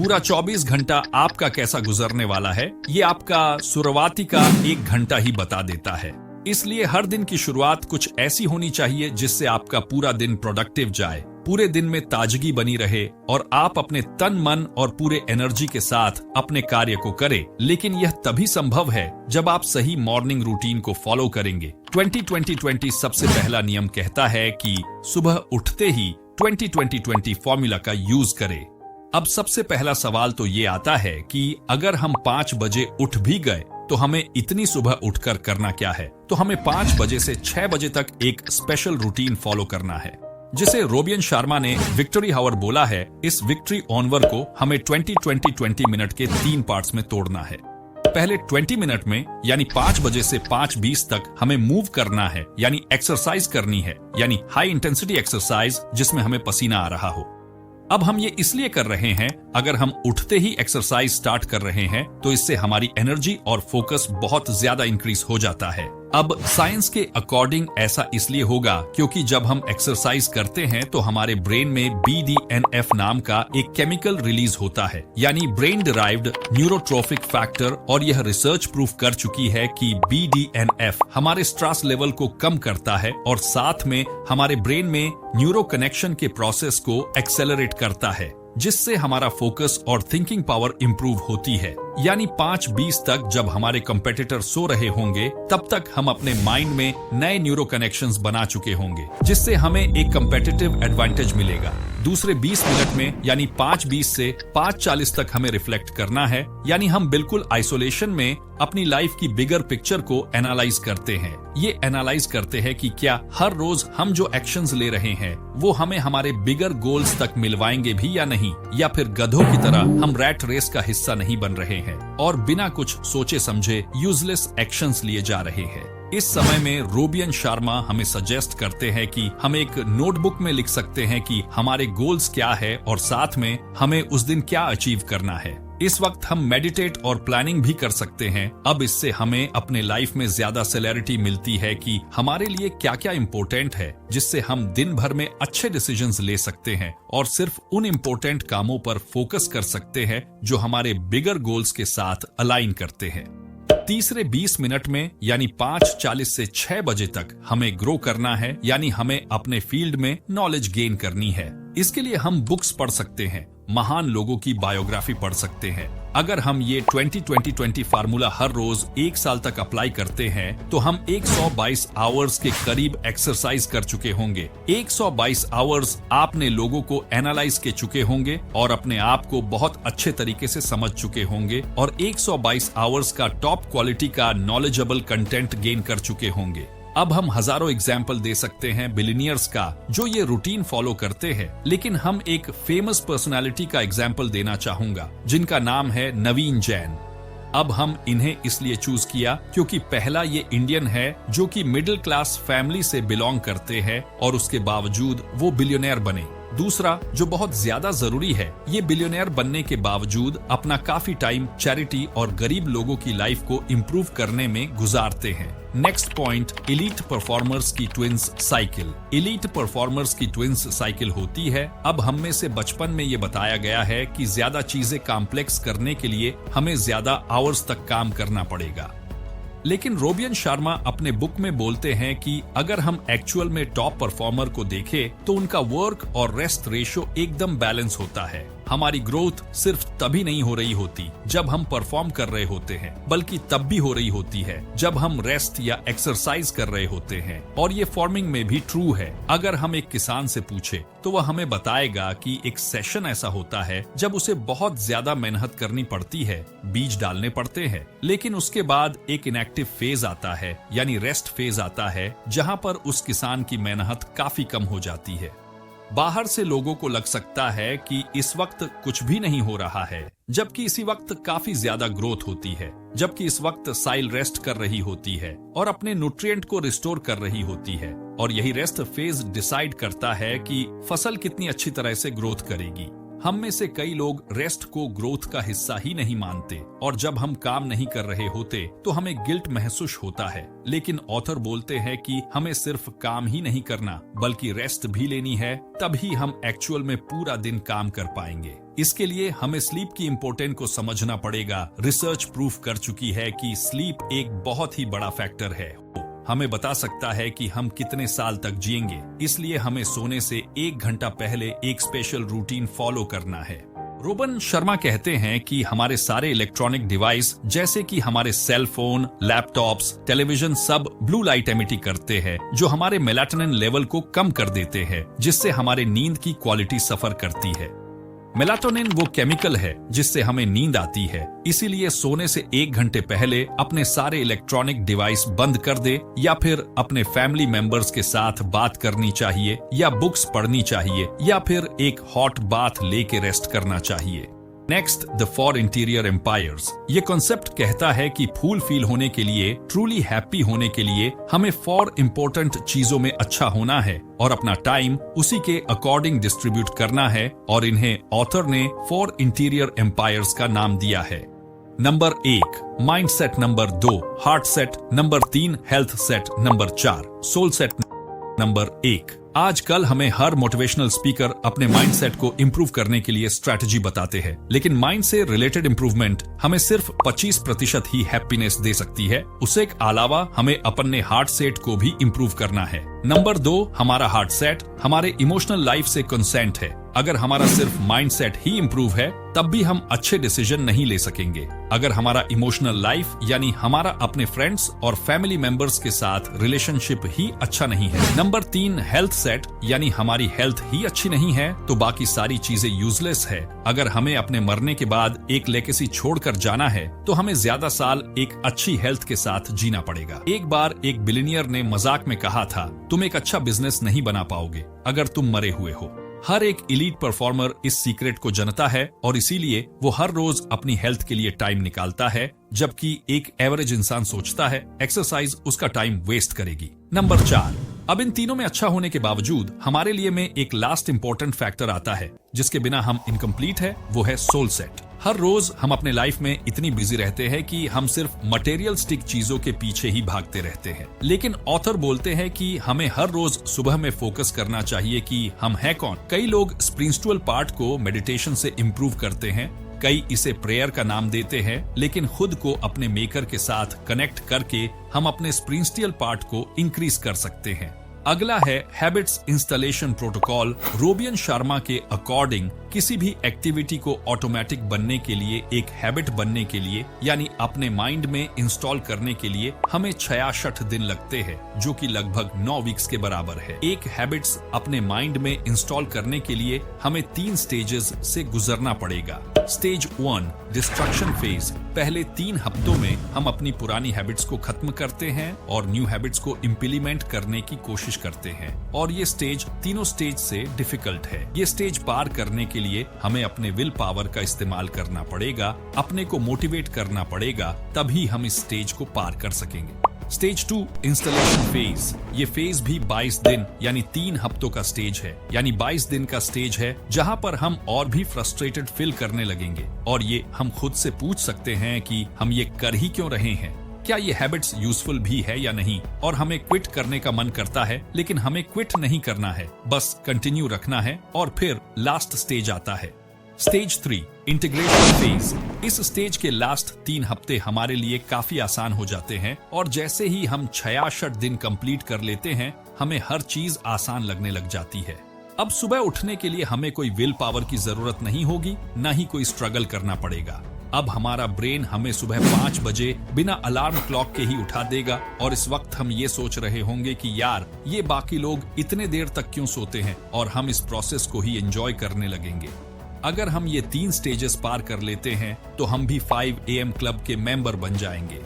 पूरा 24 घंटा आपका कैसा गुजरने वाला है ये आपका शुरुआती का 1 घंटा ही बता देता है। इसलिए हर दिन की शुरुआत कुछ ऐसी होनी चाहिए जिससे आपका पूरा दिन प्रोडक्टिव जाए, पूरे दिन में ताजगी बनी रहे और आप अपने तन मन और पूरे एनर्जी के साथ अपने कार्य को करें। लेकिन यह तभी संभव है जब आप सही मॉर्निंग रूटीन को फॉलो करेंगे। 20-20-20 सबसे पहला नियम कहता है कि सुबह उठते ही 20-20-20 फॉर्मूला का यूज करें। अब सबसे पहला सवाल तो ये आता है कि अगर हम 5 बजे उठ भी गए तो हमें इतनी सुबह उठकर करना क्या है। तो हमें 5 बजे से 6 बजे तक एक स्पेशल रूटीन फॉलो करना है, जिसे रोबियन शर्मा ने विक्ट्री हावर बोला है। इस विक्ट्री ऑनवर को हमें 20-20-20 मिनट के 3 पार्ट्स में तोड़ना है। पहले 20 मिनट में यानी 5 बजे से 5:20 तक हमें मूव करना है, यानी एक्सरसाइज करनी है, यानी हाई इंटेंसिटी एक्सरसाइज जिसमें हमें पसीना आ रहा हो। अब हम ये इसलिए कर रहे हैं, अगर हम उठते ही एक्सरसाइज स्टार्ट कर रहे हैं तो इससे हमारी एनर्जी और फोकस बहुत ज्यादा इंक्रीज हो जाता है। अब साइंस के अकॉर्डिंग ऐसा इसलिए होगा क्योंकि जब हम एक्सरसाइज करते हैं तो हमारे ब्रेन में BDNF नाम का एक केमिकल रिलीज होता है, यानी ब्रेन डिराइव्ड न्यूरोट्रोफिक फैक्टर, और यह रिसर्च प्रूफ कर चुकी है कि BDNF हमारे स्ट्रेस लेवल को कम करता है और साथ में हमारे ब्रेन में न्यूरो कनेक्शन के प्रोसेस को एक्सेलरेट करता है, जिससे हमारा फोकस और थिंकिंग पावर इंप्रूव होती है। यानी 5:20 तक जब हमारे कंपेटिटर सो रहे होंगे तब तक हम अपने माइंड में नए न्यूरो कनेक्शंस बना चुके होंगे, जिससे हमें एक कंपेटिटिव एडवांटेज मिलेगा। दूसरे 20 मिनट में यानी 5:20 से 5:40 तक हमें रिफ्लेक्ट करना है, यानी हम बिल्कुल आइसोलेशन में अपनी लाइफ की बिगर पिक्चर को एनालाइज करते हैं। ये एनालाइज करते हैं कि क्या हर रोज हम जो एक्शंस ले रहे हैं वो हमें हमारे बिगर गोल्स तक मिलवाएंगे भी या नहीं, या फिर गधों की तरह हम रैट रेस का हिस्सा नहीं बन रहे हैं और बिना कुछ सोचे समझे यूजलेस एक्शंस लिए जा रहे हैं। इस समय में रोबियन शर्मा हमें सजेस्ट करते हैं कि हम एक नोटबुक में लिख सकते हैं कि हमारे गोल्स क्या है और साथ में हमें उस दिन क्या अचीव करना है। इस वक्त हम मेडिटेट और प्लानिंग भी कर सकते हैं। अब इससे हमें अपने लाइफ में ज्यादा सेलेरिटी मिलती है कि हमारे लिए क्या क्या इम्पोर्टेंट है, जिससे हम दिन भर में अच्छे डिसीजंस ले सकते हैं और सिर्फ उन इम्पोर्टेंट कामों पर फोकस कर सकते हैं जो हमारे बिगर गोल्स के साथ अलाइन करते हैं। तीसरे 20 मिनट में यानी 5:40 से 6 बजे तक हमें ग्रो करना है, यानी हमें अपने फील्ड में नॉलेज गेन करनी है। इसके लिए हम बुक्स पढ़ सकते हैं, महान लोगों की बायोग्राफी पढ़ सकते हैं। अगर हम ये 20-20-20 फार्मूला हर रोज 1 साल तक अप्लाई करते हैं तो हम 122 आवर्स के करीब एक्सरसाइज कर चुके होंगे। 122 आवर्स आपने लोगों को एनालाइज के चुके होंगे और अपने आप को बहुत अच्छे तरीके से समझ चुके होंगे और 122 आवर्स का टॉप क्वालिटी का नॉलेजेबल कंटेंट गेन कर चुके होंगे। अब हम हजारों एग्जाम्पल दे सकते हैं बिलियनियर्स का जो ये रूटीन फॉलो करते हैं, लेकिन हम एक फेमस पर्सनालिटी का एग्जाम्पल देना चाहूंगा जिनका नाम है नवीन जैन। अब हम इन्हें इसलिए चूज किया क्योंकि पहला ये इंडियन है जो कि मिडिल क्लास फैमिली से बिलोंग करते हैं और उसके बावजूद वो बिलियनियर बने। दूसरा जो बहुत ज्यादा जरूरी है, ये बिलियनियर बनने के बावजूद अपना काफी टाइम चैरिटी और गरीब लोगों की लाइफ को इम्प्रूव करने में गुजारते हैं। नेक्स्ट पॉइंट, एलीट परफॉर्मर्स की ट्विंस साइकिल। एलीट परफॉर्मर्स की ट्विंस साइकिल होती है, अब हम में से बचपन में ये बताया गया है कि ज्यादा चीजें कॉम्प्लेक्स करने के लिए हमें ज्यादा आवर्स तक काम करना पड़ेगा। लेकिन रोबियन शर्मा अपने बुक में बोलते हैं कि अगर हम एक्चुअल में टॉप परफॉर्मर को देखें तो उनका वर्क और रेस्ट रेशो एकदम बैलेंस होता है। हमारी ग्रोथ सिर्फ तभी नहीं हो रही होती जब हम परफॉर्म कर रहे होते हैं, बल्कि तब भी हो रही होती है जब हम रेस्ट या एक्सरसाइज कर रहे होते हैं। और ये फार्मिंग में भी ट्रू है। अगर हम एक किसान से पूछे तो वह हमें बताएगा कि एक सेशन ऐसा होता है जब उसे बहुत ज्यादा मेहनत करनी पड़ती है, बीज डालने पड़ते हैं, लेकिन उसके बाद एक इनएक्टिव फेज आता है, यानी रेस्ट फेज आता है, जहां पर उस किसान की मेहनत काफी कम हो जाती है। बाहर से लोगों को लग सकता है कि इस वक्त कुछ भी नहीं हो रहा है, जबकि इसी वक्त काफी ज्यादा ग्रोथ होती है, जबकि इस वक्त साइल रेस्ट कर रही होती है और अपने न्यूट्रिएंट को रिस्टोर कर रही होती है। और यही रेस्ट फेज डिसाइड करता है कि फसल कितनी अच्छी तरह से ग्रोथ करेगी। हम में से कई लोग रेस्ट को ग्रोथ का हिस्सा ही नहीं मानते और जब हम काम नहीं कर रहे होते तो हमें गिल्ट महसूस होता है। लेकिन ऑथर बोलते हैं कि हमें सिर्फ काम ही नहीं करना बल्कि रेस्ट भी लेनी है, तभी हम एक्चुअल में पूरा दिन काम कर पाएंगे। इसके लिए हमें स्लीप की इम्पोर्टेंस को समझना पड़ेगा। रिसर्च प्रूफ कर चुकी है कि स्लीप एक बहुत ही बड़ा फैक्टर है, हमें बता सकता है कि हम कितने साल तक जिएंगे। इसलिए हमें सोने से 1 घंटा पहले एक स्पेशल रूटीन फॉलो करना है। रोबन शर्मा कहते हैं कि हमारे सारे इलेक्ट्रॉनिक डिवाइस जैसे कि हमारे सेल फोन, लैपटॉप्स, टेलीविजन सब ब्लू लाइट एमिट करते हैं, जो हमारे मेलाटोनिन लेवल को कम कर देते हैं, जिससे हमारे नींद की क्वालिटी सफर करती है। मेलाटोनिन वो केमिकल है जिससे हमें नींद आती है, इसीलिए सोने से 1 घंटे पहले अपने सारे इलेक्ट्रॉनिक डिवाइस बंद कर दे, या फिर अपने फैमिली मेंबर्स के साथ बात करनी चाहिए, या बुक्स पढ़नी चाहिए, या फिर एक हॉट बाथ लेके रेस्ट करना चाहिए। Next, the 4 interior empires. ये कॉन्सेप्ट कहता है कि फुल फील होने के लिए, ट्रूली हैप्पी होने के लिए हमें 4 इंपॉर्टेंट चीजों में अच्छा होना है और अपना टाइम उसी के अकॉर्डिंग डिस्ट्रीब्यूट करना है, और इन्हें ऑथर ने 4 इंटीरियर एम्पायर्स का नाम दिया है। Number 1 mind set, number 2 heart set, number 3 health set, number 4 soul set. Number 1, आजकल हमें हर मोटिवेशनल स्पीकर अपने माइंडसेट को इंप्रूव करने के लिए स्ट्रैटेजी बताते हैं, लेकिन माइंड से रिलेटेड इंप्रूवमेंट हमें सिर्फ 25% ही हैप्पीनेस दे सकती है। उससे अलावा हमें अपने हार्ट सेट को भी इंप्रूव करना है। नंबर 2, हमारा हार्ट सेट हमारे इमोशनल लाइफ से कंसेंट है। अगर हमारा सिर्फ माइंड सेट ही इंप्रूव है, तब भी हम अच्छे डिसीजन नहीं ले सकेंगे। अगर हमारा इमोशनल लाइफ यानी हमारा अपने फ्रेंड्स और फैमिली मेंबर्स के साथ रिलेशनशिप ही अच्छा नहीं है। नंबर 3, हेल्थ सेट यानी हमारी हेल्थ ही अच्छी नहीं है, तो बाकी सारी चीजें यूजलेस है। अगर हमें अपने मरने के बाद एक लेगेसी छोड़कर जाना है, तो हमें ज्यादा साल एक अच्छी हेल्थ के साथ जीना पड़ेगा। एक बार एक बिलियनियर ने मजाक में कहा था, तुम एक अच्छा बिजनेस नहीं बना पाओगे अगर तुम मरे हुए हो। हर एक इलीट परफॉर्मर इस सीक्रेट को जानता है, और इसीलिए वो हर रोज अपनी हेल्थ के लिए टाइम निकालता है, जबकि एक एवरेज इंसान सोचता है एक्सरसाइज उसका टाइम वेस्ट करेगी। नंबर 4, अब इन तीनों में अच्छा होने के बावजूद हमारे लिए में एक लास्ट इंपॉर्टेंट फैक्टर आता है, जिसके बिना हम इनकम्प्लीट है, वो है सोल सेट। हर रोज हम अपने लाइफ में इतनी बिजी रहते हैं कि हम सिर्फ मटेरियलिस्टिक चीजों के पीछे ही भागते रहते हैं, लेकिन ऑथर बोलते हैं कि हमें हर रोज सुबह में फोकस करना चाहिए कि हम हैं कौन। कई लोग स्पिरिचुअल पार्ट को मेडिटेशन से इम्प्रूव करते हैं, कई इसे प्रेयर का नाम देते हैं, लेकिन खुद को अपने मेकर के साथ कनेक्ट करके हम अपने स्पिरिचुअल पार्ट को इंक्रीज कर सकते हैं। अगला है हैबिट्स इंस्टॉलेशन प्रोटोकॉल। रोबियन शर्मा के अकॉर्डिंग किसी भी एक्टिविटी को ऑटोमेटिक बनने के लिए, एक हैबिट बनने के लिए, यानी अपने माइंड में इंस्टॉल करने के लिए हमें 66 दिन लगते हैं, जो कि लगभग 9 वीक्स के बराबर है। एक हैबिट्स अपने माइंड में इंस्टॉल करने के लिए हमें 3 स्टेजेस से गुजरना पड़ेगा। Stage 1 destruction phase. पहले 3 हफ्तों में हम अपनी पुरानी हैबिट्स को खत्म करते हैं और न्यू हैबिट्स को इम्प्लीमेंट करने की कोशिश करते हैं, और ये स्टेज तीनों स्टेज से डिफिकल्ट है। ये स्टेज पार करने के लिए हमें अपने विल पावर का इस्तेमाल करना पड़ेगा, अपने को मोटिवेट करना पड़ेगा, तभी हम इस स्टेज को पार कर सकेंगे। Stage 2 installation phase. ये फेज भी 22 दिन यानी 3 हफ्तों का स्टेज है, यानी 22 दिन का स्टेज है, जहां पर हम और भी फ्रस्ट्रेटेड फील करने लगेंगे, और ये हम खुद से पूछ सकते हैं कि हम ये कर ही क्यों रहे हैं, क्या ये हैबिट्स यूजफुल भी है या नहीं, और हमें क्विट करने का मन करता है, लेकिन हमें क्विट नहीं करना है, बस कंटिन्यू रखना है। और फिर लास्ट स्टेज आता है स्टेज 3 इंटीग्रेशन फेज। इस स्टेज के लास्ट 3 हफ्ते हमारे लिए काफी आसान हो जाते हैं, और जैसे ही हम 66 दिन कंप्लीट कर लेते हैं, हमें हर चीज आसान लगने लग जाती है। अब सुबह उठने के लिए हमें कोई विल पावर की जरूरत नहीं होगी, न ही कोई स्ट्रगल करना पड़ेगा। अब हमारा ब्रेन हमें सुबह 5 बजे बिना अलार्म क्लॉक के ही उठा देगा, और इस वक्त हम ये सोच रहे होंगे कि यार ये बाकी लोग इतने देर तक क्यों सोते हैं, और हम इस प्रोसेस को ही एंजॉय करने लगेंगे। अगर हम ये 3 स्टेजेस पार कर लेते हैं, तो हम भी 5 AM क्लब के मेंबर बन जाएंगे।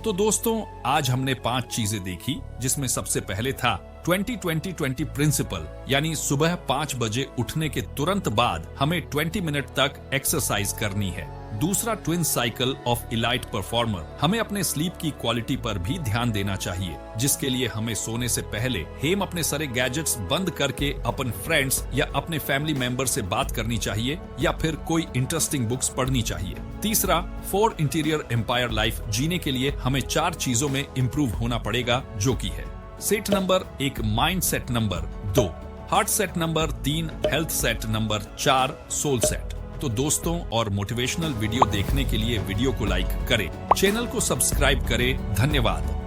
तो दोस्तों, आज हमने 5 चीजें देखी, जिसमें सबसे पहले था 20-20-20 प्रिंसिपल, यानी सुबह 5 बजे उठने के तुरंत बाद हमें 20 मिनट तक एक्सरसाइज करनी है। दूसरा, twin cycle of elite performer. हमें अपने स्लीप की क्वालिटी पर भी ध्यान देना चाहिए, जिसके लिए हमें सोने से पहले हेम अपने सारे गैजेट्स बंद करके अपन फ्रेंड्स या अपने फैमिली मेंबर से बात करनी चाहिए, या फिर कोई इंटरेस्टिंग बुक्स पढ़नी चाहिए। तीसरा, 4 इंटीरियर एम्पायर लाइफ जीने के लिए हमें 4 चीजों में इम्प्रूव होना पड़ेगा, जो कि है set number 1 mind set, number 2 heart set, number 3 health set, number 4 soul set. तो दोस्तों और मोटिवेशनल वीडियो देखने के लिए वीडियो को लाइक करें, चैनल को सब्सक्राइब करें। धन्यवाद।